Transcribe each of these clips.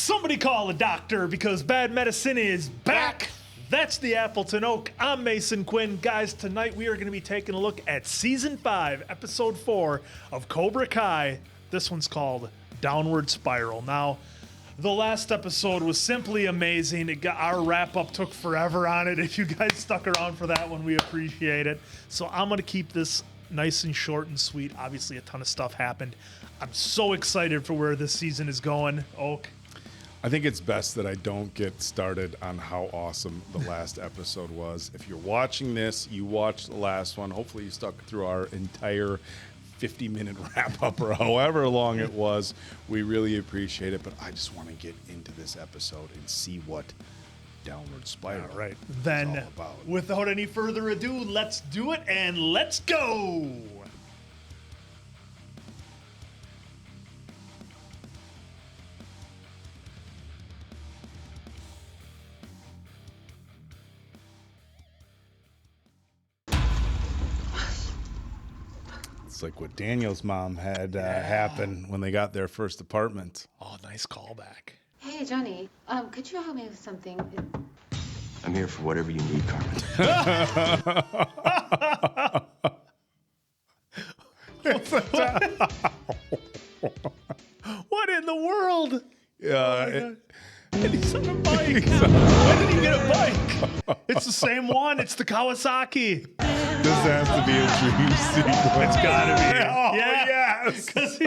Somebody call a doctor because bad medicine is back. That's the Appleton Oak. I'm Mason Quinn. Guys, tonight we are going to be taking a look at Season 5, Episode 4 of Cobra Kai. This one's called Downward Spiral. Now, the last episode was simply amazing. Our wrap-up took forever on it. If you guys stuck around for that one, we appreciate it. So I'm going to keep this nice and short and sweet. Obviously, a ton of stuff happened. I'm so excited for where this season is going. Oak. I think it's best that I don't get started on how awesome the last episode was. If you're watching this, you watched the last one. Hopefully you stuck through our entire 50-minute wrap-up or however long it was. We really appreciate it, but I just want to get into this episode and see what Downward Spiral All right. is Then, all about. without any further ado, let's do it and let's go. It's like what Daniel's mom had happen when they got their first apartment. Oh, nice callback. Hey, Johnny, could you help me with something? I'm here for whatever you need, Carmen. What in the world? Yeah. And he's on a bike. Why did he get a bike? It's the same one. It's the Kawasaki. This has to be a dream sequence. It's gotta be. Oh, Yeah. yes. 'Cause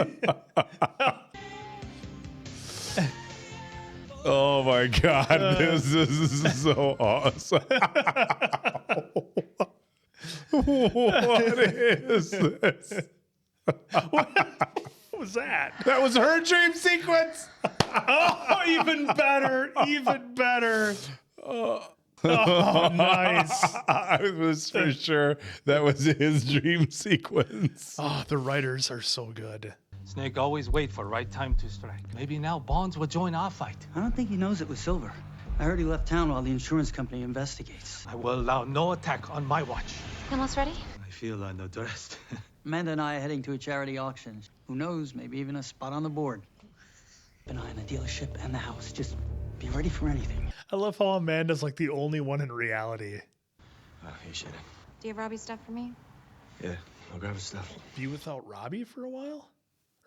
Oh my God, this is so awesome. What is this? what was that? That was her dream sequence. Oh, even better. Even better. Oh, nice. I was for sure that was his dream sequence. Oh, the writers are so good. Snake always wait for right time to strike. Maybe now Bonds will join our fight. I don't think he knows it was Silver. I heard he left town while the insurance company investigates. I will allow no attack on my watch. Almost ready? I feel underdressed. Amanda and I are heading to a charity auction. Who knows, maybe even a spot on the board. An eye on the dealership and the house. Just be ready for anything. I love how Amanda's like the only one in reality. Oh, hey, shit. Do you have Robbie's stuff for me? Yeah, I'll grab his stuff. Be without Robbie for a while?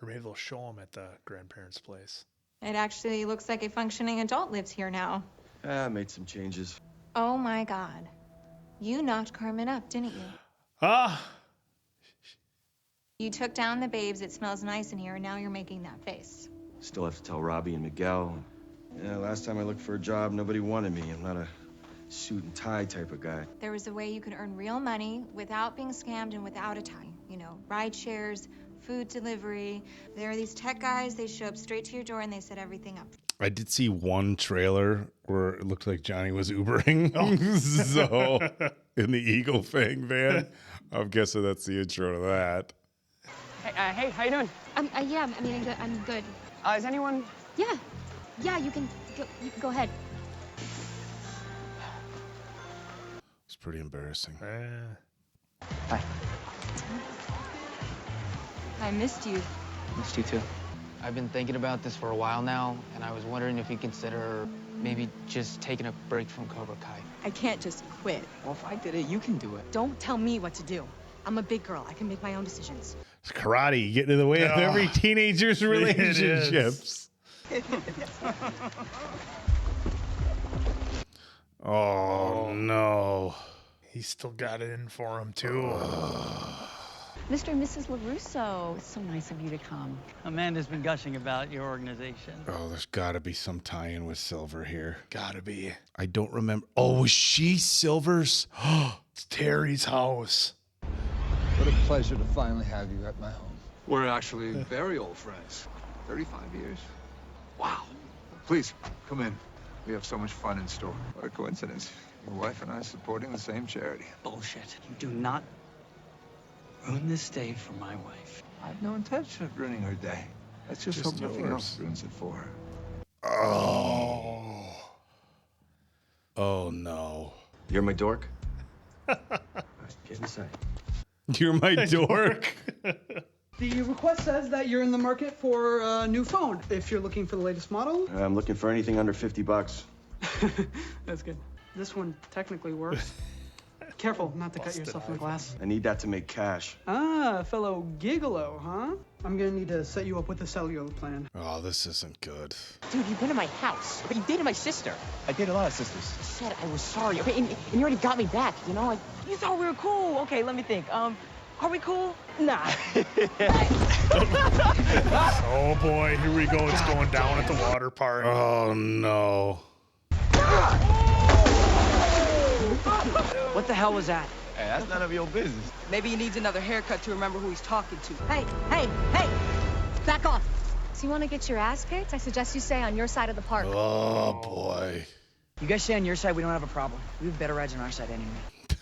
Or maybe they'll show him at the grandparents' place. It actually looks like a functioning adult lives here now. I made some changes. Oh my God. You knocked Carmen up, didn't you? Ah, You took down the babes, it smells nice in here, and now you're making that face. Still have to tell Robbie and Miguel. Yeah, last time I looked for a job, nobody wanted me. I'm not a suit and tie type of guy. There was a way you could earn real money without being scammed and without a tie. You know, ride shares, food delivery. There are these tech guys, they show up straight to your door and they set everything up. I did see one trailer where it looked like Johnny was Ubering. So in the Eagle Fang van, I'm guessing that's the intro to that. Hey, how you doing? Yeah, I mean, I'm good. Is anyone? Yeah, you can go ahead. It's pretty embarrassing. Hi. I missed you. Missed you too. I've been thinking about this for a while now, and I was wondering if you consider maybe just taking a break from Cobra Kai. I can't just quit. Well, if I did it, you can do it. Don't tell me what to do. I'm a big girl. I can make my own decisions. It's karate getting in the way of every teenager's relationships. Oh, no. he's still got it in for him, too. Mr. and Mrs. LaRusso, it's so nice of you to come. Amanda's been gushing about your organization. Oh, there's got to be some tie-in with Silver here. Gotta be. I don't remember. Oh, was she Silver's? It's Terry's house. What a pleasure to finally have you at my home. We're actually very old friends. 35 years. Wow. Please, come in. We have so much fun in store. What a coincidence. Your wife and I supporting the same charity. Bullshit. You do not ruin this day for my wife. I have no intention of ruining her day. Let's just hope nothing yours. else ruins it for her. Oh. Oh, no. You're my dork? Get inside. You're my dork. The request says that you're in the market for a new phone. If you're looking for the latest model. I'm looking for anything under $50. That's good. This one technically works. Careful not to cut yourself in the glass. I need that to make cash. Ah, fellow gigolo, huh? I'm gonna need to set you up with a cellular plan. Oh, this isn't good. Dude, you've been to my house. But you dated my sister. I date a lot of sisters. I said I was sorry. Okay, and you already got me back, you know? Like, you thought we were cool. Okay, let me think. Are we cool? Nah. Oh boy, here we go. It's going down at the water park. Oh no. What the hell was that? Hey, that's none of your business. Maybe he needs another haircut to remember who he's talking to. Hey! Back off! So you want to get your ass kicked? I suggest you stay on your side of the park. Oh boy. You guys stay on your side, we don't have a problem. We have better rides on our side anyway.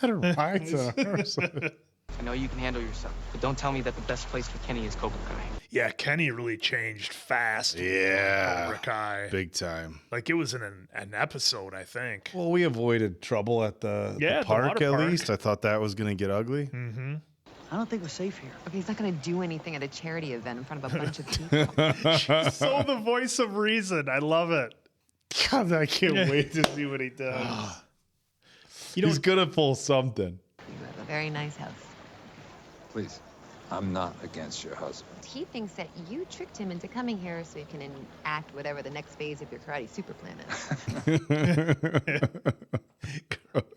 Better rides on our side. I know you can handle yourself, but don't tell me that the best place for Kenny is Cobra Kai. Yeah, Kenny really changed fast. Yeah. Cobra Kai. Big time. Like it was in an episode, I think. Well, we avoided trouble at the park at least. I thought that was going to get ugly. Mm-hmm. I don't think we're safe here. Okay, he's not gonna do anything at a charity event in front of a bunch of people. She's so the voice of reason. I love it. God, I can't wait to see what he does. He's going to pull something. You have a very nice house. Please, I'm not against your husband. He thinks that you tricked him into coming here so you can enact whatever the next phase of your karate super plan is.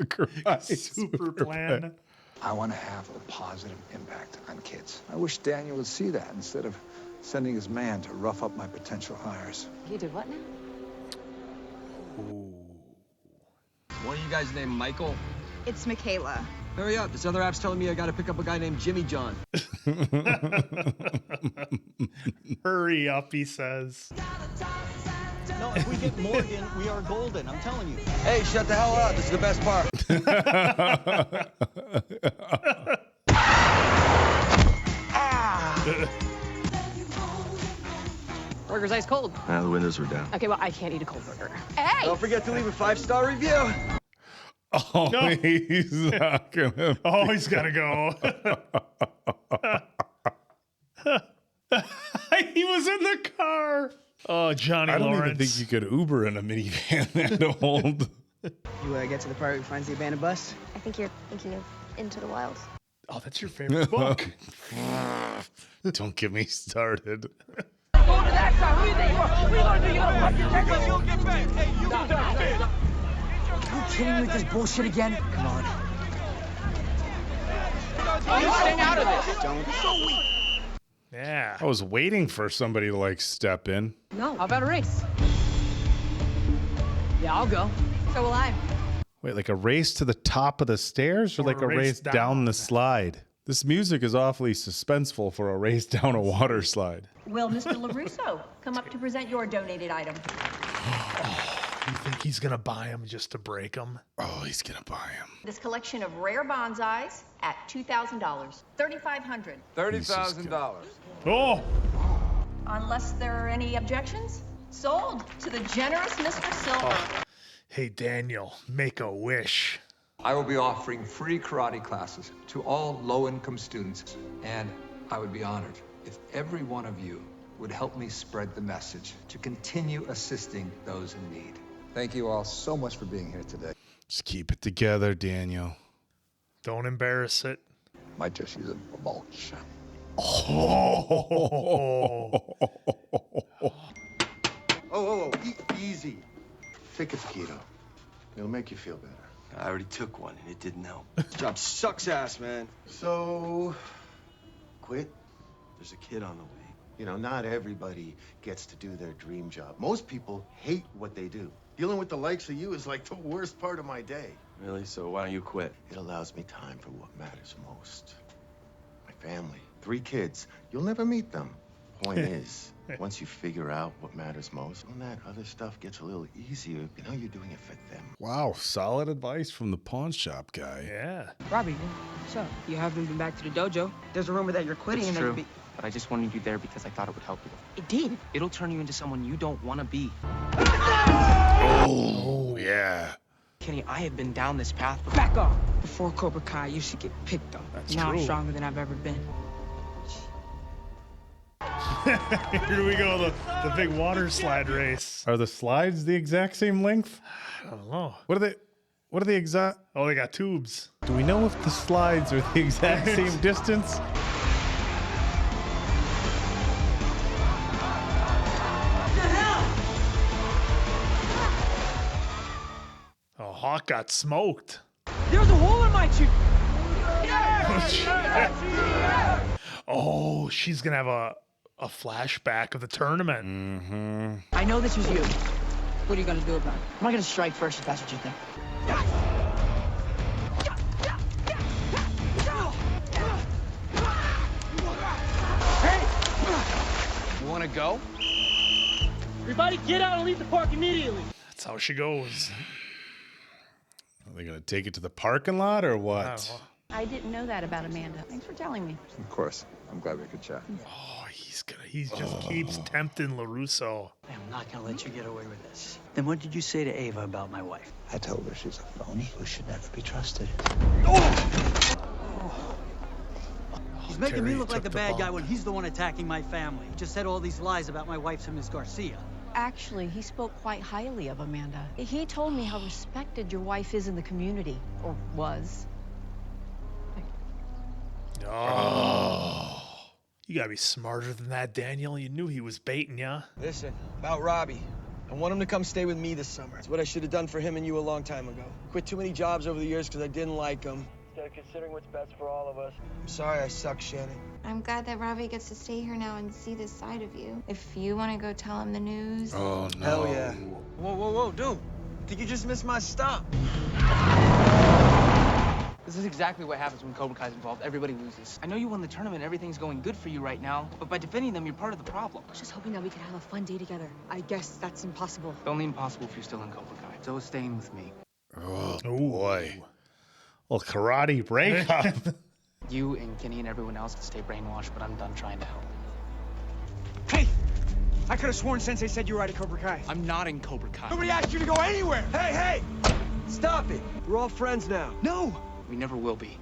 Karate super plan. I want to have a positive impact on kids. I wish Daniel would see that instead of sending his man to rough up my potential hires. You did what now? One of you guys named Michael? It's Michaela. Hurry up. This other app's telling me I gotta pick up a guy named Jimmy John. Hurry up, he says. No, if we get Morgan, we are golden. I'm telling you. Hey, shut the hell up. This is the best part. Burger's ice cold. The windows were down. Okay, well, I can't eat a cold burger. Hey! Don't forget to leave a 5-star review. Oh, No. he's not gonna. Oh, he's got to go. He was in the car. Oh, Johnny I don't Lawrence. even think you could Uber in a minivan that old. You get to the part where he finds the abandoned bus? I think you're thinking of Into the Wild. Oh, that's your favorite book. Don't get me started. Go to that side. What do you think you are? What are you gonna do? You're gonna fucking check. You'll get back. Hey, you get back. Are you kidding me with this bullshit again? Come on. You stay out of this. Don't. You're so weak. Yeah. I was waiting for somebody to like step in. No. How about a race? Yeah, I'll go. So will I. Wait, like a race to the top of the stairs or like a race down the slide? This music is awfully suspenseful for a race down a water slide. Will Mr. LaRusso come up to present your donated item? You think he's going to buy him just to break him? Oh, he's going to buy him. This collection of rare bonsais at $2,000. $3,500. $30,000. Oh! Unless there are any objections? Sold to the generous Mr. Silver. Hey, Daniel, make a wish. I will be offering free karate classes to all low-income students, and I would be honored if every one of you would help me spread the message to continue assisting those in need. Thank you all so much for being here today. Just keep it together, Daniel. Don't embarrass it. Might just use a mulch. Oh, easy. Take a taquito. It'll make you feel better. I already took one, and it didn't help. This job sucks ass, man. So, quit? There's a kid on the way. You know, not everybody gets to do their dream job. Most people hate what they do. Dealing with the likes of you is like the worst part of my day. Really? So why don't you quit? It allows me time for what matters most. My family. 3 kids. You'll never meet them. Point is, once you figure out what matters most, when that other stuff gets a little easier, you know you're doing it for them. Wow, solid advice from the pawn shop guy. Yeah. Robbie, what's up? You haven't been back to the dojo. There's a rumor that you're quitting. It's and true, that but I just wanted you there because I thought it would help you. It did. It'll turn you into someone you don't want to be. Oh, yeah. Kenny, I have been down this path before. Back off. Before Cobra Kai, I used to get picked up. That's now true. I'm stronger than I've ever been. Here we go, the big water slide race. Are the slides the exact same length? I don't know. What are the exact? Oh, they got tubes. Do we know if the slides are the exact same distance? Oh, Hawk got smoked. There's a hole in my chute. Oh, she's gonna have a flashback of the tournament. Mm-hmm. I know this was you. What are you gonna do about it? Am I gonna strike first if that's what you think? You want to go? Everybody get out and leave the park immediately. That's how she goes. Are they gonna take it to the parking lot or what? I didn't know that about Amanda. Thanks for telling me. Of course. I'm glad we could chat. Oh, he just keeps tempting LaRusso. I'm not gonna let you get away with this. Then what did you say to Ava about my wife? I told her she's a phony who should never be trusted. He's making me Terry look like the took the bad guy bump. when he's the one attacking my family. He just said all these lies about my wife to Miss Garcia. Actually, he spoke quite highly of Amanda. He told me how respected your wife is in the community, or was. Oh. You gotta be smarter than that, Daniel. You knew he was baiting ya. Listen, about Robbie. I want him to come stay with me this summer. It's what I should have done for him and you a long time ago. Quit too many jobs over the years because I didn't like them. Instead of considering what's best for all of us. I'm sorry I suck, Shannon. I'm glad that Robbie gets to stay here now and see this side of you. If you want to go tell him the news. Oh no. Hell yeah. Whoa, dude. Think you just missed my stop? This is exactly what happens when Cobra Kai's involved. Everybody loses. I know you won the tournament, everything's going good for you right now, but by defending them, you're part of the problem. I was just hoping that we could have a fun day together. I guess that's impossible. It's only impossible if you're still in Cobra Kai. So is staying with me. Oh boy. Well, karate breakup. You and Kenny and everyone else can stay brainwashed, but I'm done trying to help. Hey! I could have sworn Sensei said you were out of Cobra Kai. I'm not in Cobra Kai. Nobody asked you to go anywhere! Hey! Stop it. We're all friends now. No! We never will be.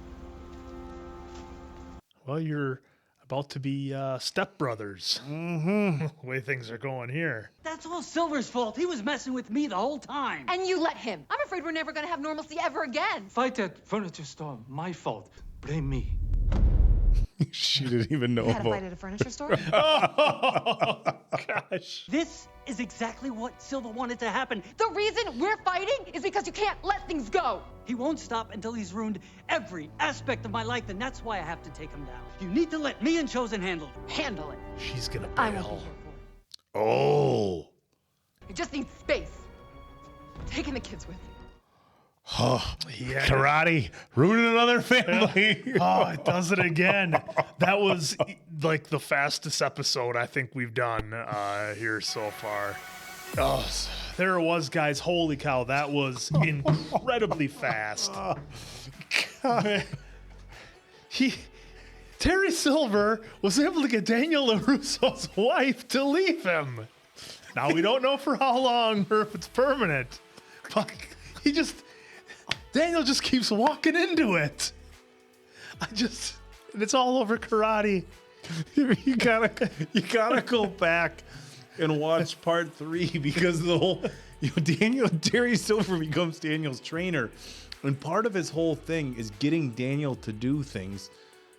Well, you're about to be stepbrothers. Mm-hmm. The way things are going here. That's all Silver's fault. He was messing with me the whole time. And you let him. I'm afraid we're never gonna have normalcy ever again. Fight at furniture store. My fault. Blame me. She didn't even know You had a about. fight at a furniture store? Oh, gosh. This is exactly what Silver wanted to happen. The reason we're fighting is because you can't let things go. He won't stop until he's ruined every aspect of my life, and that's why I have to take him down. You need to let me and Chosen handle it. Handle it. She's gonna I won't be bail. here for it. Oh. You just need space. I'm taking the kids with you. Oh, Yeah. karate ruining another family. Oh, it does it again. That was like the fastest episode I think we've done here so far. Oh, there it was, guys. Holy cow, that was incredibly fast. Terry Silver was able to get Daniel LaRusso's wife to leave him. Now, we don't know for how long or if it's permanent, but Daniel just keeps walking into it. And it's all over karate. you gotta go back and watch part 3 because the whole Terry Silver becomes Daniel's trainer, and part of his whole thing is getting Daniel to do things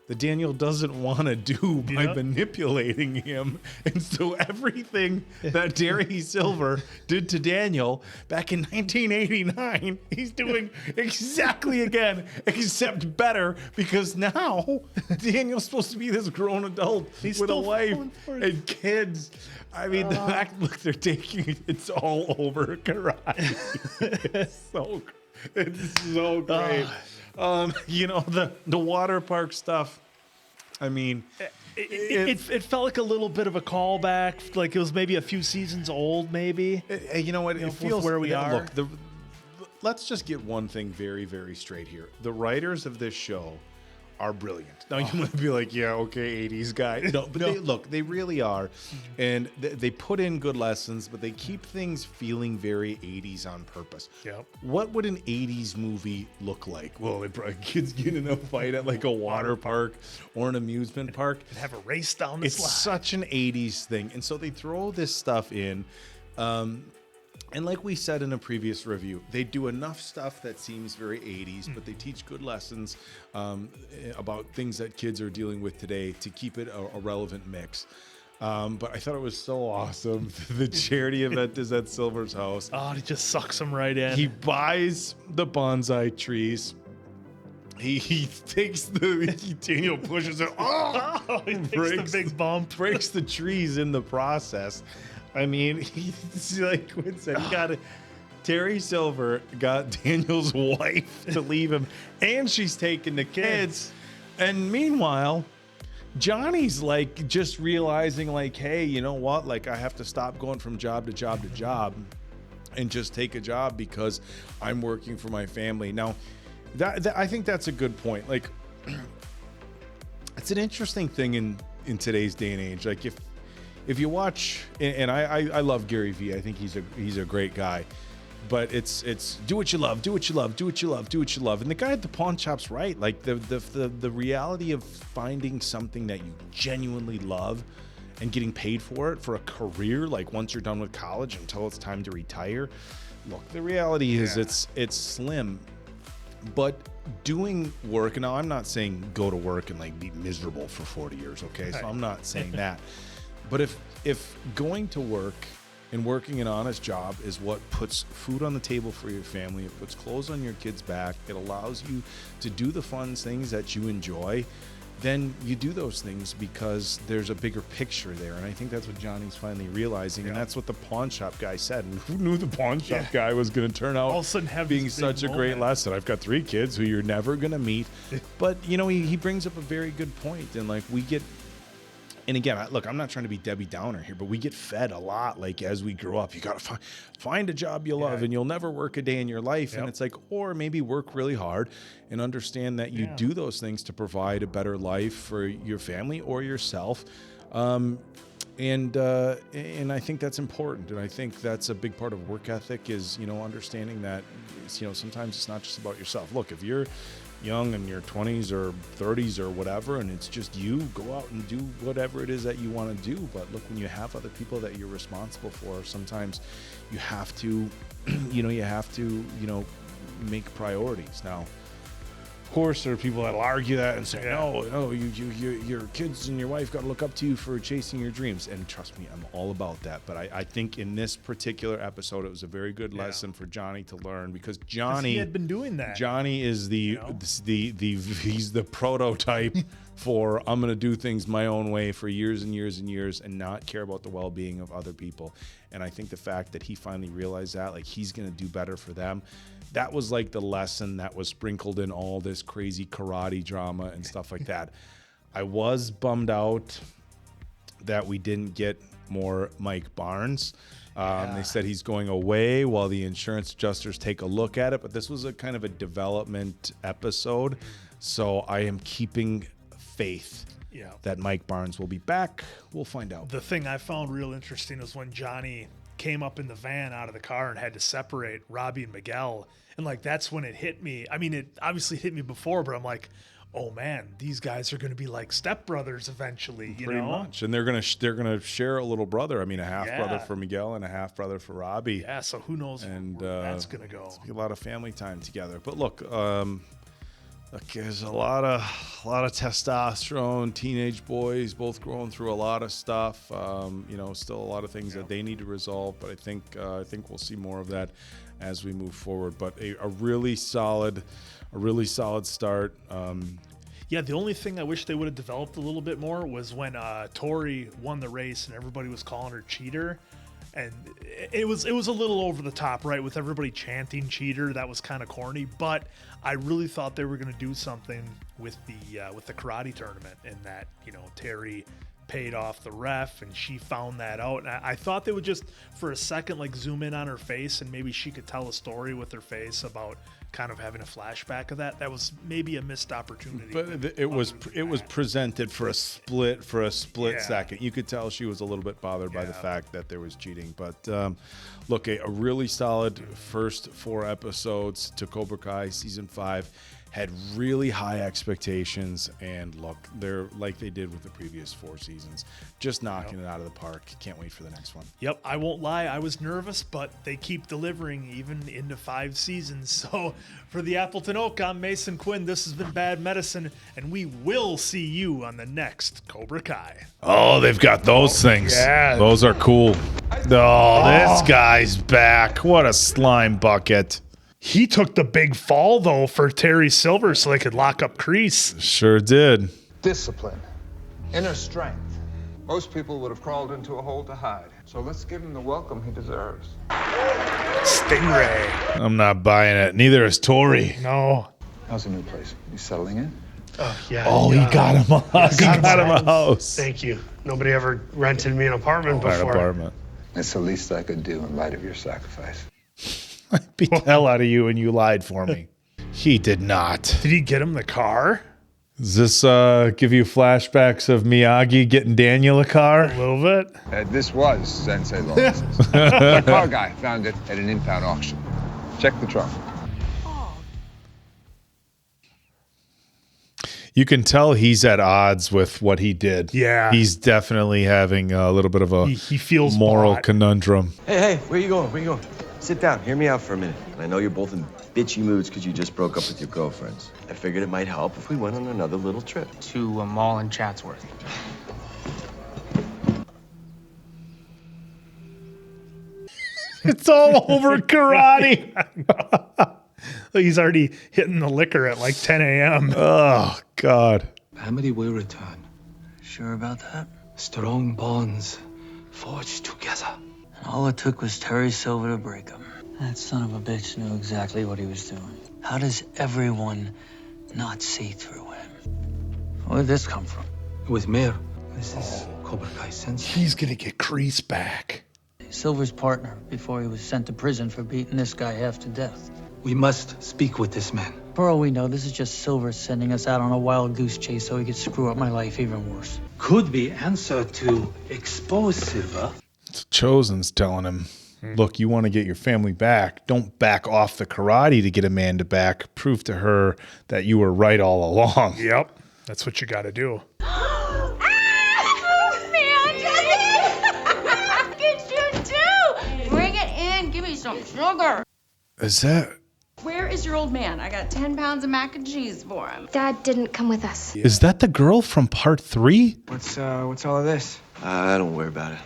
that Daniel doesn't want to do by manipulating him. And so everything that Terry Silver did to Daniel back in 1989, he's doing exactly again, except better, because now Daniel's supposed to be this grown adult with a wife and kids. I mean, the fact, look, they're taking it's all over karate. It's so great. The water park stuff. I mean, it felt like a little bit of a callback, like it was maybe a few seasons old, maybe. You know what? It feels where we are. Look, let's just get one thing very, very straight here. The writers of this show are brilliant. Now you might be like, yeah, okay, 80s guy. No, but they really are. And they put in good lessons, but they keep things feeling very 80s on purpose. Yep. What would an 80s movie look like? Well, kids get in a fight at like a water park or an amusement park. And have a race down the slide. It's such an 80s thing. And so they throw this stuff in. And like we said in a previous review, they do enough stuff that seems very 80s, but they teach good lessons about things that kids are dealing with today to keep it a relevant mix. But I thought it was so awesome. The charity event is at Silver's house. Oh, he just sucks them right in. He buys the bonsai trees. He takes Daniel pushes it. Oh, he takes the big bump. Breaks the trees in the process. I mean, he's like Quinn said, Terry Silver got Daniel's wife to leave him, and she's taking the kids. And meanwhile, Johnny's like just realizing like, hey, you know what? Like, I have to stop going from job to job to job and just take a job because I'm working for my family. Now, that I think that's a good point. Like, it's an interesting thing in today's day and age. Like, if you watch, and I love Gary Vee, I think he's a great guy, but it's do what you love, do what you love, do what you love, do what you love. And the guy at the pawn shop's right. Like the reality of finding something that you genuinely love and getting paid for it for a career, like once you're done with college until it's time to retire. Look, the reality is it's slim, but doing work. Now, I'm not saying go to work and like be miserable for 40 years. Okay. So I'm not saying that. But if going to work and working an honest job is what puts food on the table for your family, it puts clothes on your kids' back, it allows you to do the fun things that you enjoy, then you do those things because there's a bigger picture there. And I think that's what Johnny's finally realizing. And that's what the pawn shop guy said. Who knew the pawn shop guy was going to turn out all of a sudden being such a great lesson? I've got 3 kids who you're never going to meet. But, you know, he brings up a very good point. And like we get... And again, look, I'm not trying to be Debbie Downer here, but we get fed a lot. Like as we grow up, you got to find a job you love and you'll never work a day in your life. And it's like, or maybe work really hard and understand that you do those things to provide a better life for your family or yourself. And I think that's important. And I think that's a big part of work ethic is, you know, understanding that, you know, sometimes it's not just about yourself. Look, if you're young in your 20s or 30s or whatever, and it's just you, go out and do whatever it is that you want to do. But look, when you have other people that you're responsible for, sometimes you have to, you know, make priorities. Now, of course, there are people that'll argue that and say, no, your kids and your wife got to look up to you for chasing your dreams. And trust me, I'm all about that. But I think in this particular episode, it was a very good lesson for Johnny to learn because Johnny he had been doing that. Johnny is he's the prototype for I'm going to do things my own way for years and years and years and not care about the well-being of other people. And I think the fact that he finally realized that, like, he's going to do better for them. That was like the lesson that was sprinkled in all this crazy karate drama and stuff like that. I was bummed out that we didn't get more Mike Barnes. They said he's going away while the insurance adjusters take a look at it, but this was a kind of a development episode. So I am keeping faith that Mike Barnes will be back. We'll find out. The thing I found real interesting is when Johnny came up in the van out of the car and had to separate Robbie and Miguel. And like, that's when it hit me. I mean, it obviously hit me before, but I'm like, oh man, these guys are going to be like stepbrothers eventually, you Pretty know? much. And they're going to share a little brother. I mean, a half brother for Miguel and a half brother for Robbie. Yeah. So who knows where that's going to go. It's a lot of family time together. But look, there's a lot of testosterone, teenage boys, both going through a lot of stuff. You know, still a lot of things that they need to resolve. But I think we'll see more of that as we move forward. But a really solid start. Yeah, the only thing I wish they would have developed a little bit more was when Tori won the race and everybody was calling her cheater. And it was a little over the top, right? With everybody chanting cheater, that was kind of corny. But I really thought they were going to do something with the karate tournament, and that, you know, Terry paid off the ref, and she found that out. And I thought they would just, for a second, like zoom in on her face, and maybe she could tell a story with her face about kind of having a flashback of that. That was maybe a missed opportunity. But it was presented for a split second. You could tell she was a little bit bothered by the fact that there was cheating. But look, a really solid first 4 episodes to Cobra Kai season 5. Had really high expectations, and look, they're like they did with the previous 4 seasons, just knocking it out of the park. Can't wait for the next one. Yep, I won't lie, I was nervous, but they keep delivering even into 5 seasons. So for the Appleton Oak, I'm Mason Quinn. This has been Bad Medicine, and we will see you on the next Cobra Kai. Oh, they've got those things. Yeah. Those are cool. Oh, this guy's back. What a slime bucket. He took the big fall, though, for Terry Silver so they could lock up Kreese. Sure did. Discipline, inner strength. Most people would have crawled into a hole to hide. So let's give him the welcome he deserves. Stingray. I'm not buying it. Neither is Tori. No. How's the new place? You settling in? Oh, yeah. Oh, he got him a house. Thank you. Nobody ever rented me an apartment before. It's the least I could do in light of your sacrifice. I beat the hell out of you and you lied for me. He did not. Did he get him the car? Does this give you flashbacks of Miyagi getting Daniel a car? A little bit. This was Sensei Lawrence's. The car guy found it at an impound auction. Check the trunk. You can tell he's at odds with what he did. Yeah. He's definitely having a little bit of a he feels moral bought. conundrum. Hey, where you going? Where you going? Sit down. Hear me out for a minute. I know you're both in bitchy moods because you just broke up with your girlfriends. I figured it might help if we went on another little trip. To a mall in Chatsworth. It's all over karate. He's already hitting the liquor at like 10 a.m. Oh, God. Family will return. Sure about that? Strong bonds forged together. And all it took was Terry Silver to break him. That son of a bitch knew exactly what he was doing. How does everyone not see through him? Where did this come from? With Mir. This is Cobra Kai Sensei. He's going to get Kreese back. Silver's partner before he was sent to prison for beating this guy half to death. We must speak with this man. For all we know, this is just Silver sending us out on a wild goose chase so he could screw up my life even worse. Could be answer to expose Silver. Chosen's telling him, look, you want to get your family back. Don't back off the karate to get Amanda back. Prove to her that you were right all along. Yep. That's what you got to do. Bring it in. Give me some sugar. Is that... Where is your old man? I got 10 pounds of mac and cheese for him. Dad didn't come with us. Is that the girl from part 3? What's all of this? Don't worry about it.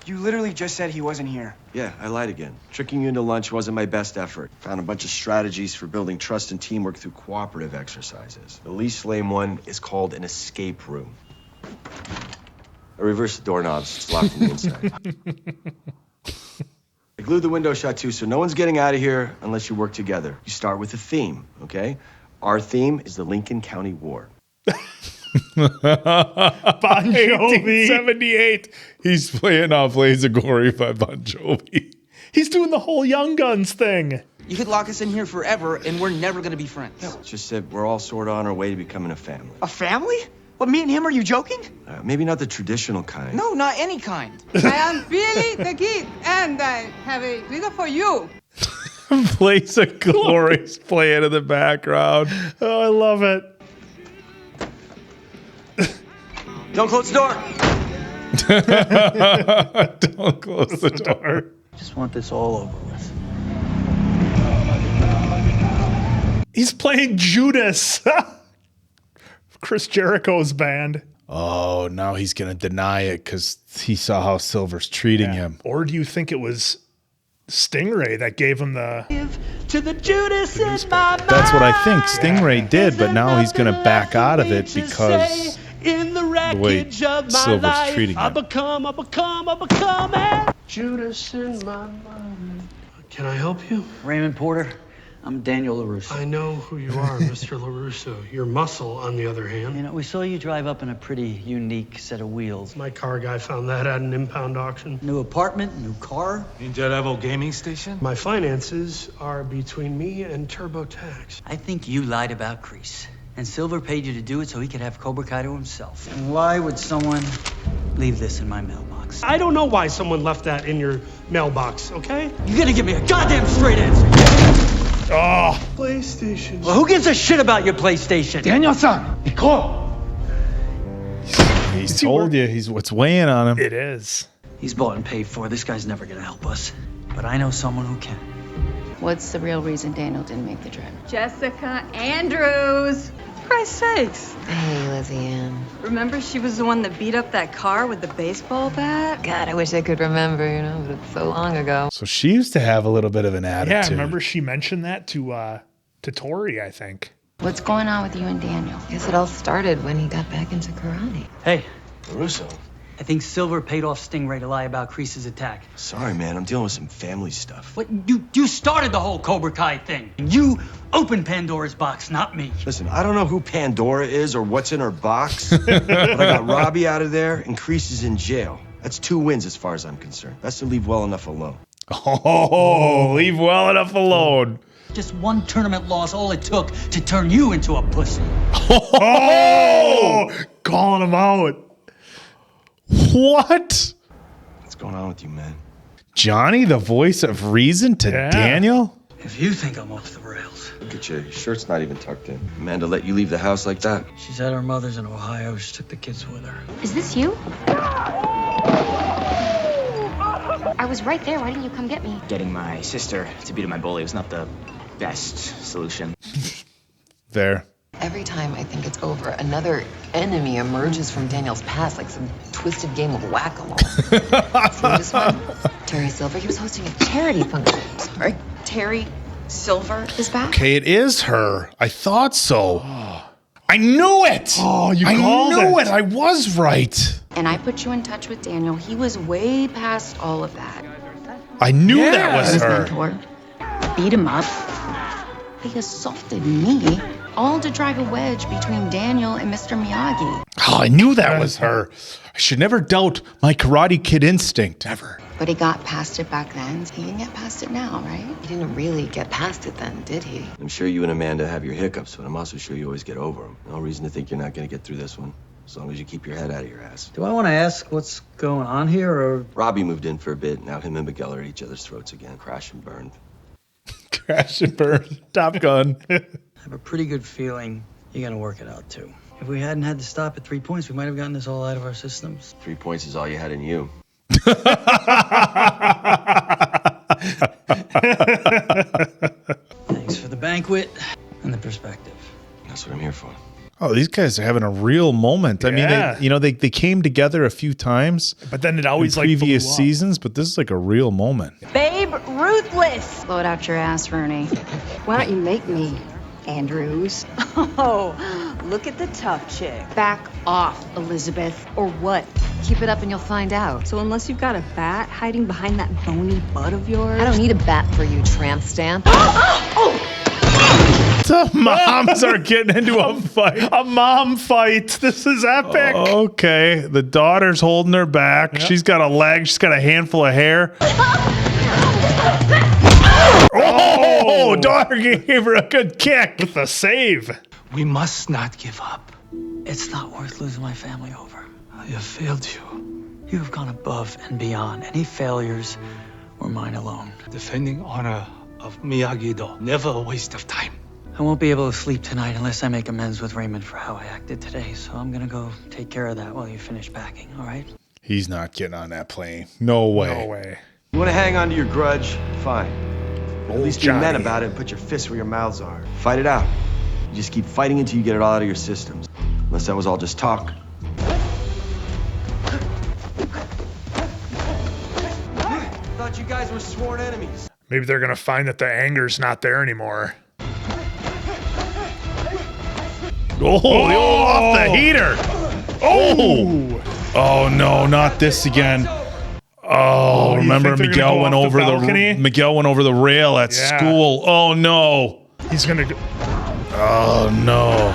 You literally just said he wasn't here. Yeah, I lied again. Tricking you into lunch wasn't my best effort. Found a bunch of strategies for building trust and teamwork through cooperative exercises. The least lame one is called an escape room. I reversed the doorknobs. It's locked from the inside. I glued the window shut too, so no one's getting out of here unless you work together. You start with a theme, okay? Our theme is the Lincoln County War. Bon Jovi. 1978. He's playing off Laser Glory by Bon Jovi. He's doing the whole Young Guns thing. You could lock us in here forever, and we're never gonna be friends. No, it's just that we're all sort of on our way to becoming a family. A family? What, me and him, are you joking? Maybe not the traditional kind. No, not any kind. I am Billy the Kid, and I have a riddle for you. Blaze of Glory's playing in the background. Oh, I love it. Don't close the door. Don't close the door. I just want this all over with. He's playing Judas. Chris Jericho's band. Oh, now he's going to deny it because he saw how Silver's treating him. Or do you think it was Stingray that gave him the... To the Judas in my mind. That's what I think Stingray did, but now he's going to back out of it because in the way Silver's treating him. I become it. Judas in my mind. Can I help you? Raymond Porter, I'm Daniel LaRusso. I know who you are, Mr. LaRusso. Your muscle, on the other hand. You know, we saw you drive up in a pretty unique set of wheels. My car guy found that at an impound auction. New apartment, new car. Ninja level gaming station? My finances are between me and TurboTax. I think you lied about Chris. And Silver paid you to do it so he could have Cobra Kai to himself. And why would someone leave this in my mailbox? I don't know why someone left that in your mailbox, okay? You gotta give me a goddamn straight answer. Oh. PlayStation. Well, who gives a shit about your PlayStation? Daniel-san, Nicole. He's told you what's weighing on him. It is. He's bought and paid for. This guy's never gonna help us. But I know someone who can. What's the real reason Daniel didn't make the trip? Jessica Andrews. For Christ's sakes. Hey, Lizzie Ann. Remember she was the one that beat up that car with the baseball bat? God, I wish I could remember, but it's so long ago. So she used to have a little bit of an attitude. Yeah, remember she mentioned that to Tori, I think. What's going on with you and Daniel? Guess it all started when he got back into karate. Hey, LaRusso. I think Silver paid off Stingray to lie about Kreese's attack. Sorry, man. I'm dealing with some family stuff. What? You started the whole Cobra Kai thing. You opened Pandora's box, not me. Listen, I don't know who Pandora is or what's in her box, but I got Robbie out of there and Kreese is in jail. That's 2 wins as far as I'm concerned. That's to leave well enough alone. Oh, leave well enough alone. Just one tournament loss, all it took to turn you into a pussy. Oh, calling him out. What? What's going on with you, man? Johnny, the voice of reason to Daniel? If you think I'm off the rails. Look at you. Your shirt's not even tucked in. Amanda let you leave the house like that? She's at her mother's in Ohio. She took the kids with her. Is this you? I was right there. Why didn't you come get me? Getting my sister to beat up my bully was not the best solution. There. Every time I think it's over, another enemy emerges from Daniel's past, like some twisted game of whack-a-mole. See this one? Terry Silver, he was hosting a charity function. Sorry, Terry Silver is back? Okay, it is her. I thought so. I knew it. Oh, you I called knew it. I was right. And I put you in touch with Daniel. He was way past all of that. I knew that was His her. mentor beat him up. He assaulted me, all to drive a wedge between Daniel and Mr. Miyagi. Oh, I knew that was her. I should never doubt my Karate Kid instinct, ever. But he got past it back then. He can get past it now, right? He didn't really get past it then, did he? I'm sure you and Amanda have your hiccups, but I'm also sure you always get over them. No reason to think you're not going to get through this one, as long as you keep your head out of your ass. Do I want to ask what's going on here, or...? Robbie moved in for a bit. Now him and Miguel are at each other's throats again. Crash and burn. Crash and burn. Top Gun. I have a pretty good feeling you're going to work it out, too. If we hadn't had to stop at 3 points, we might have gotten this all out of our systems. 3 points is all you had in you. Thanks for the banquet and the perspective. That's what I'm here for. Oh, these guys are having a real moment. I Yeah. mean, they came together a few times, but then it always in like previous blew up. seasons. But this is like a real moment. Babe Ruthless! Blow it out your ass, Fernie. Why don't you make me, Andrews? Oh, look at the tough chick. Back off, Elizabeth. Or what? Keep it up and you'll find out. So unless you've got a bat hiding behind that bony butt of yours... I don't need a bat for you, tramp stamp. The moms are getting into a fight. A mom fight. This is epic. Okay, the daughter's holding her back. Yep. She's got a leg. She's got a handful of hair. Oh, daughter gave her a good kick with the save. We must not give up. It's not worth losing my family over. I have failed you. You have gone above and beyond. Any failures were mine alone. Defending honor of Miyagi-Do, never a waste of time. I won't be able to sleep tonight unless I make amends with Raymond for how I acted today, so I'm gonna go take care of that while you finish packing, all right? He's not getting on that plane. No way. No way. You want to hang on to your grudge? Fine. At least be Johnny. men about it and put your fists where your mouths are. Fight it out. You just keep fighting until you get it all out of your systems. Unless that was all just talk. Thought you guys were sworn enemies. Maybe they're going to find that the anger's not there anymore. Oh, off the heater. Oh. Oh, no, not this again. Oh, remember Miguel went over the rail at school. Oh no. He's gonna go. Oh no.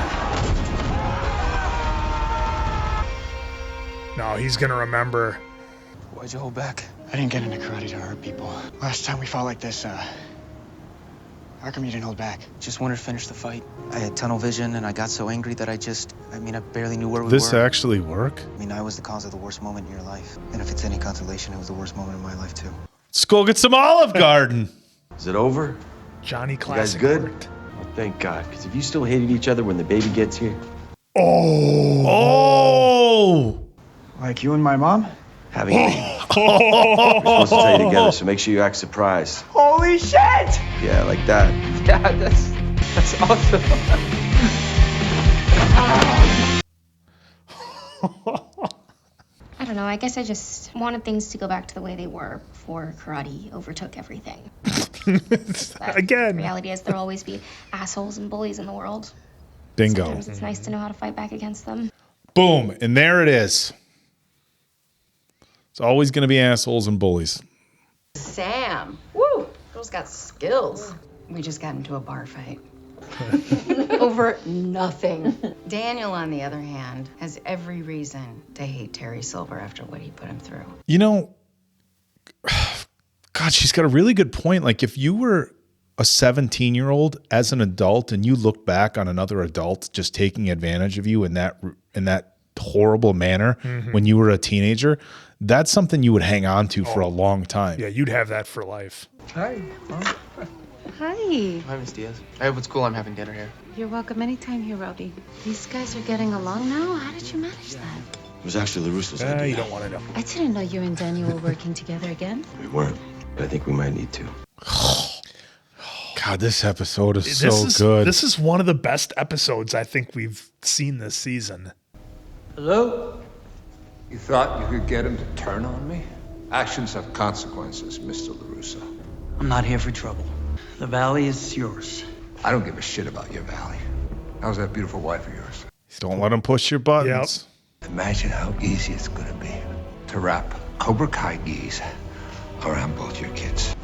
No, he's gonna remember. Why'd you hold back? I didn't get into karate to hurt people. Last time we fought like this, how come you didn't hold back? Just wanted to finish the fight. I had tunnel vision, and I got so angry that I barely knew where we were. This actually work? I mean, I was the cause of the worst moment in your life. And if it's any consolation, it was the worst moment in my life, too. Let's go get some Olive Garden. Is it over? Johnny Classic. You guys good? Worked. Well, thank God. Because if you still hated each other when the baby gets here. Oh! Like you and my mom? Having a baby. We're supposed to tell you together, so make sure you act surprised. Holy shit! Yeah, like that. Yeah, that's awesome. I don't know. I guess I just wanted things to go back to the way they were before karate overtook everything. Again. The reality is there'll always be assholes and bullies in the world. Bingo. Sometimes it's nice to know how to fight back against them. Boom. And there it is. It's always going to be assholes and bullies. Sam. Woo! Girl's got skills. We just got into a bar fight. Over nothing. Daniel, on the other hand, has every reason to hate Terry Silver after what he put him through. You know, God, she's got a really good point. Like, if you were a 17-year-old as an adult and you look back on another adult just taking advantage of you in that horrible manner when you were a teenager, that's something you would hang on to for a long time. Yeah, you'd have that for life. Hi. Hi. Hi, Miss Diaz. I hope it's cool I'm having dinner here. You're welcome anytime here, Robbie. These guys are getting along now? How did you manage that? It was actually LaRusso's idea. You don't want to know. I didn't know you and Daniel were working together again. We weren't, but I think we might need to. God, this episode is so good. This is one of the best episodes I think we've seen this season. Hello? You thought you could get him to turn on me? Actions have consequences, Mr. LaRusso. I'm not here for trouble. The valley is yours. I don't give a shit about your valley. How's that beautiful wife of yours? Don't let them push your buttons. Imagine how easy it's gonna be to wrap Cobra Kai gis around both your kids.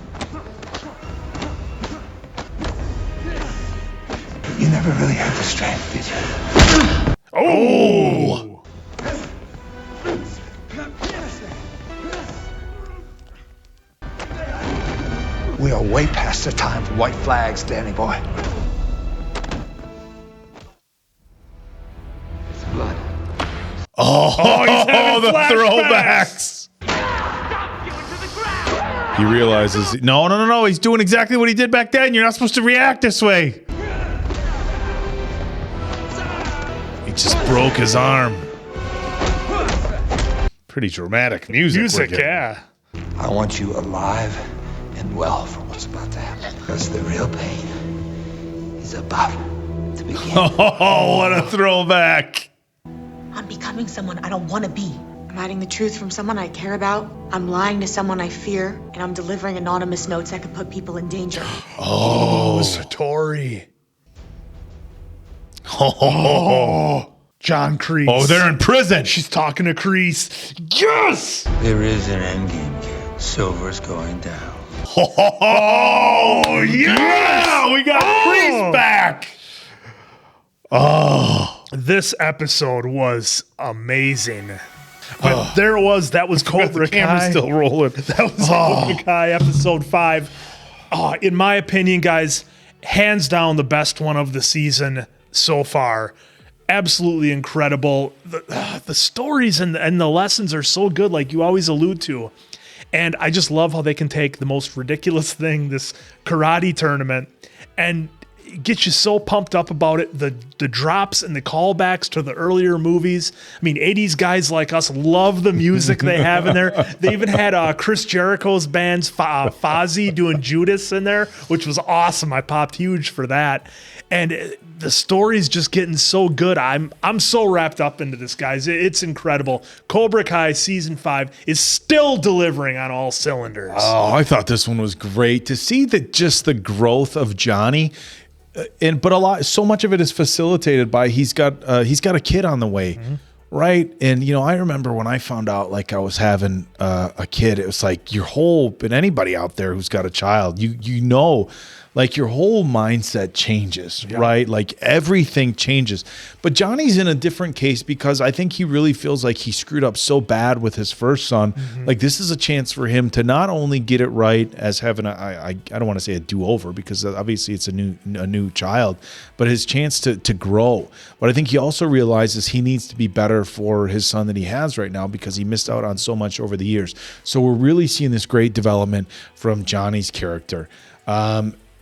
You never really had the strength, did you? Oh! We are way past the time for white flags, Danny boy. It's blood. Oh, the throwbacks. He realizes, no. He's doing exactly what he did back then. You're not supposed to react this way. He just broke his arm. Pretty dramatic music. Yeah. I want you alive and well for what's about to happen. Because the real pain is about to begin. Oh, what a throwback. I'm becoming someone I don't want to be. I'm hiding the truth from someone I care about. I'm lying to someone I fear. And I'm delivering anonymous notes that could put people in danger. Oh, Satori. Oh, John Kreese. Oh, they're in prison. She's talking to Kreese. Yes! There is an endgame, kid. Silver's going down. Oh, yeah! We got Kreese back. Oh. This episode was amazing. But there it was. That was Cobra Kai. Camera's still rolling. That was Cobra Kai episode 5. In my opinion, guys, hands down the best one of the season so far. Absolutely incredible. The stories and the lessons are so good, like you always allude to. And I just love how they can take the most ridiculous thing, this karate tournament, and get you so pumped up about it. The drops and the callbacks to the earlier movies. I mean, 80s guys like us love the music they have in there. They even had Chris Jericho's band's Fozzy doing Judas in there, which was awesome. I popped huge for that. And the story's just getting so good. I'm so wrapped up into this, guys. It's incredible. Cobra Kai Season 5 is still delivering on all cylinders. Oh, I thought this one was great. To see just the growth of Johnny, but so much of it is facilitated by he's got a kid on the way. Right. And, I remember when I found out like I was having a kid, it was like and anybody out there who's got a child, like your whole mindset changes, right? Like everything changes. But Johnny's in a different case because I think he really feels like he screwed up so bad with his first son. Like this is a chance for him to not only get it right as having I don't want to say a do-over because obviously it's a new child, but his chance to grow. But I think he also realizes he needs to be better for his son that he has right now because he missed out on so much over the years. So we're really seeing this great development from Johnny's character.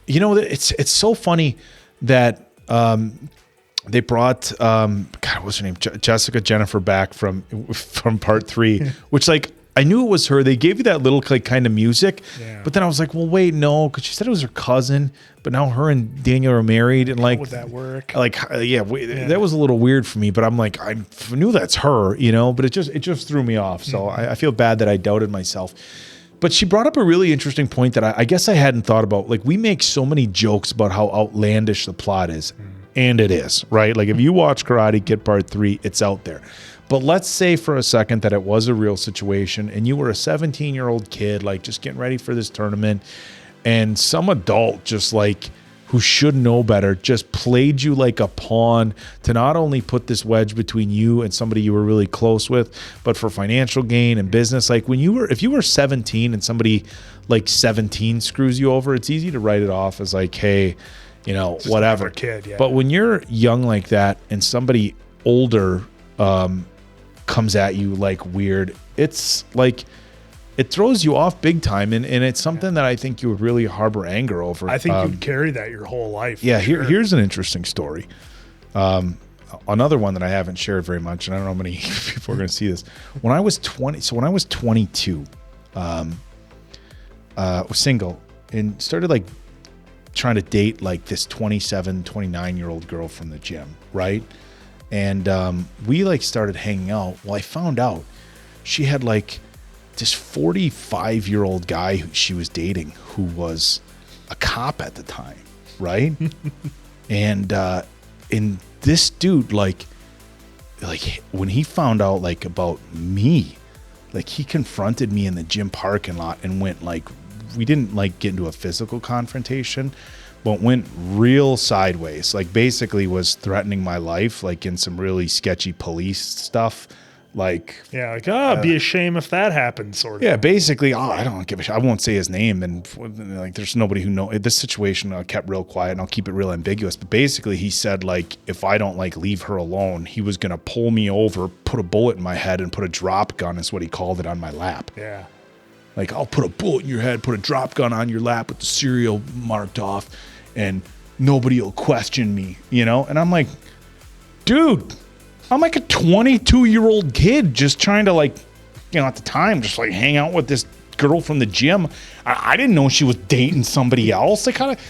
It's so funny that they brought what's her name, Jessica Jennifer back from part 3, which like I knew it was her. They gave you that little like kind of music, but then I was like, well, wait, no, because she said it was her cousin, but now her and Daniel are married, and like, would that work? Like, that was a little weird for me. But I'm like, I knew that's her, but it just threw me off. So I feel bad that I doubted myself. But she brought up a really interesting point that I guess I hadn't thought about. Like, we make so many jokes about how outlandish the plot is, and it is, right? Like, if you watch Karate Kid Part 3, it's out there. But let's say for a second that it was a real situation, and you were a 17-year-old kid, like, just getting ready for this tournament, and some adult just, like, who should know better, just played you like a pawn to not only put this wedge between you and somebody you were really close with, but for financial gain and business. Like if you were 17 and somebody like 17 screws you over, it's easy to write it off as like, hey, just whatever. Kid, yeah. But when you're young like that and somebody older comes at you like weird, it's like, it throws you off big time, and it's something that I think you would really harbor anger over. I think you'd carry that your whole life. Yeah, here's an interesting story. Another one that I haven't shared very much, and I don't know how many people are going to see this. When I was 22, was single and started like trying to date like this 27, 29-year-old girl from the gym, right? And we like started hanging out. Well, I found out she had like this 45-year-old guy who she was dating who was a cop at the time, right? and this dude, like when he found out like about me, like he confronted me in the gym parking lot and went like, we didn't like get into a physical confrontation, but went real sideways. Like basically was threatening my life, like in some really sketchy police stuff. Like, be a shame if that happened, sort of. Yeah, basically, I don't give a shit. I won't say his name, and like, there's nobody who knows. This situation kept real quiet, and I'll keep it real ambiguous. But basically, he said like, if I don't like leave her alone, he was gonna pull me over, put a bullet in my head, and put a drop gun, is what he called it, on my lap. Yeah. Like, I'll put a bullet in your head, put a drop gun on your lap with the serial marked off, and nobody will question me, And I'm like, dude. I'm like a 22-year-old kid just trying to like, at the time, just like hang out with this girl from the gym. I didn't know she was dating somebody else. Like kind of,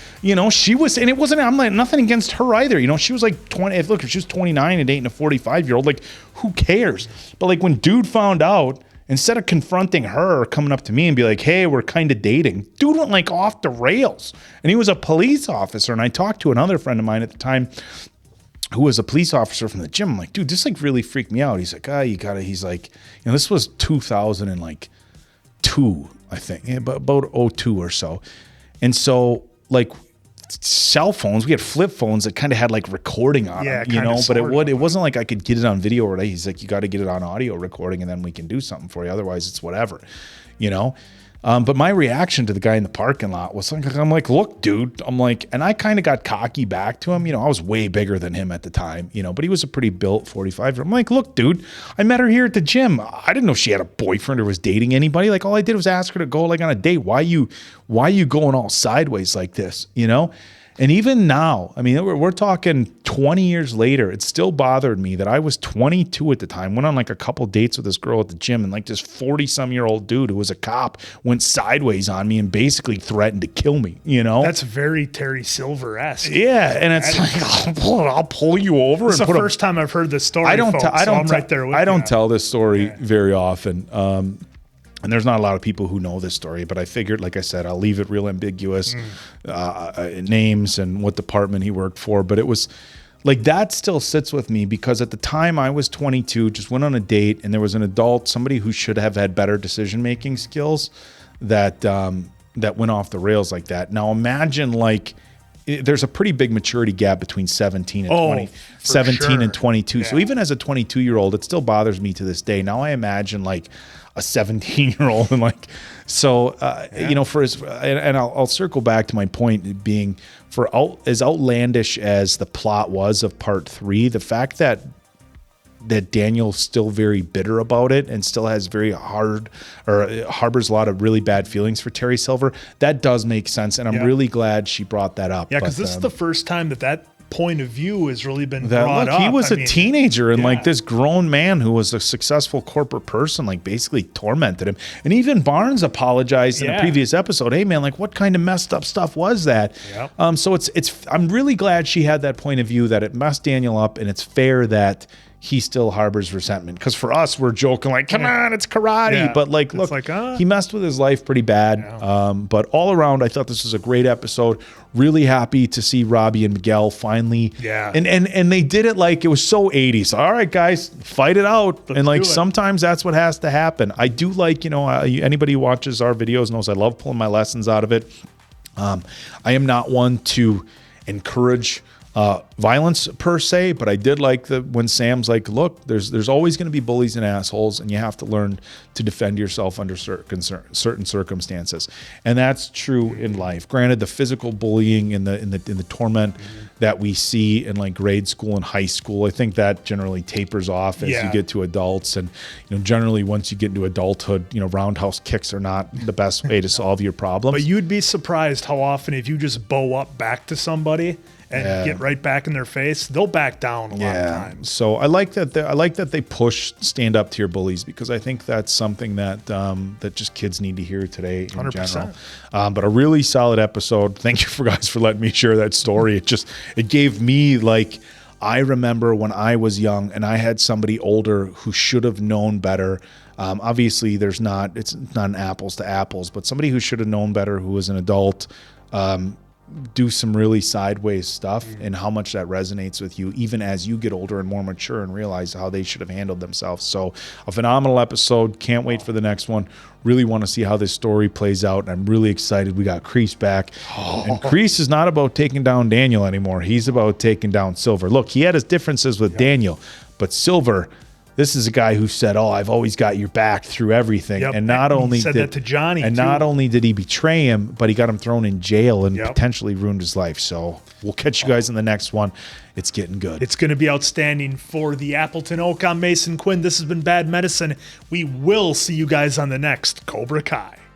she was, and it wasn't, I'm like nothing against her either. She was like 20, look, if she was 29 and dating a 45-year-old, like who cares? But like when dude found out, instead of confronting her, coming up to me and be like, hey, we're kind of dating, dude went like off the rails. And he was a police officer. And I talked to another friend of mine at the time who was a police officer from the gym. I'm like, dude, this like really freaked me out. He's like, he's like, this was 2002, I think, about 02 or so. And so like cell phones, we had flip phones that kind of had like recording on them, but it wasn't like I could get it on video or he's like, you got to get it on audio recording and then we can do something for you. Otherwise it's whatever, But my reaction to the guy in the parking lot was like, I'm like, look, dude, I'm like, and I kind of got cocky back to him. I was way bigger than him at the time, but he was a pretty built 45. I'm like, look, dude, I met her here at the gym. I didn't know she had a boyfriend or was dating anybody. Like all I did was ask her to go like on a date. Why you going all sideways like this, And even now, I mean, we're talking 20 years later, it still bothered me that I was 22 at the time, went on like a couple dates with this girl at the gym, and like this 40-some-year-old dude who was a cop went sideways on me and basically threatened to kill me, That's very Terry Silver-esque. Yeah, and it's like, I'll pull you over. It's the first time I've heard this story, I'm right there with you. I don't tell this story very often. And there's not a lot of people who know this story, but I figured, like I said, I'll leave it real ambiguous, names and what department he worked for. But it was like that still sits with me because at the time I was 22, just went on a date, and there was an adult, somebody who should have had better decision-making skills that went off the rails like that. Now imagine like there's a pretty big maturity gap between 17 and 17 and 22. So even as a 22-year-old, it still bothers me to this day. Now I imagine like a 17-year-old and like, so, you know, for his, and I'll circle back to my point being as outlandish as the plot was of part 3, the fact that Daniel's still very bitter about it and still has harbors a lot of really bad feelings for Terry Silver. That does make sense. And I'm really glad she brought that up. Yeah. Cause this is the first time that point of view has really been brought up. He was a teenager and like this grown man who was a successful corporate person, like basically tormented him. And even Barnes apologized in a previous episode. Hey man, like what kind of messed up stuff was that? Yep. So I'm really glad she had that point of view, that it messed Daniel up, and it's fair that he still harbors resentment. Because for us, we're joking like, come on, it's karate. Yeah. But like, look, he messed with his life pretty bad. Yeah. But all around, I thought this was a great episode. Really happy to see Robbie and Miguel finally. Yeah. And they did it like it was so 80s. All right, guys, fight it out. Let's and like sometimes that's what has to happen. I do like, you know, anybody who watches our videos knows I love pulling my lessons out of it. I am not one to encourage violence per se, but I did like when Sam's like, look, there's always going to be bullies and assholes, and you have to learn to defend yourself under certain circumstances, and that's true in life. Granted, the physical bullying and the torment that we see in like grade school and high school, I think that generally tapers off as you get to adults, and you know, generally once you get into adulthood, you know, roundhouse kicks are not the best way to solve your problems. But you'd be surprised how often if you just bow up back to somebody and get right back in their face, they'll back down a lot of times. So I like that they push stand up to your bullies, because I think that's something that that just kids need to hear today in 100%. General. But a really solid episode. Thank you guys for letting me share that story. It gave me like, I remember when I was young and I had somebody older who should have known better. Obviously it's not an apples to apples, but somebody who should have known better, who was an adult, do some really sideways stuff, and how much that resonates with you even as you get older and more mature and realize how they should have handled themselves. So a phenomenal episode. Can't wait for the next one. Really want to see how this story plays out, and I'm really excited. We got Kreese back, and Kreese is not about taking down Daniel anymore. He's about taking down Silver. Look, he had his differences with Daniel, but Silver, this is a guy who said, "Oh, I've always got your back through everything." Yep. And not only said that to Johnny, and not only did he betray him, but he got him thrown in jail and potentially ruined his life. So we'll catch you guys in the next one. It's getting good. It's going to be outstanding for the Appleton Oak. I'm Mason Quinn. This has been Bad Medicine. We will see you guys on the next Cobra Kai.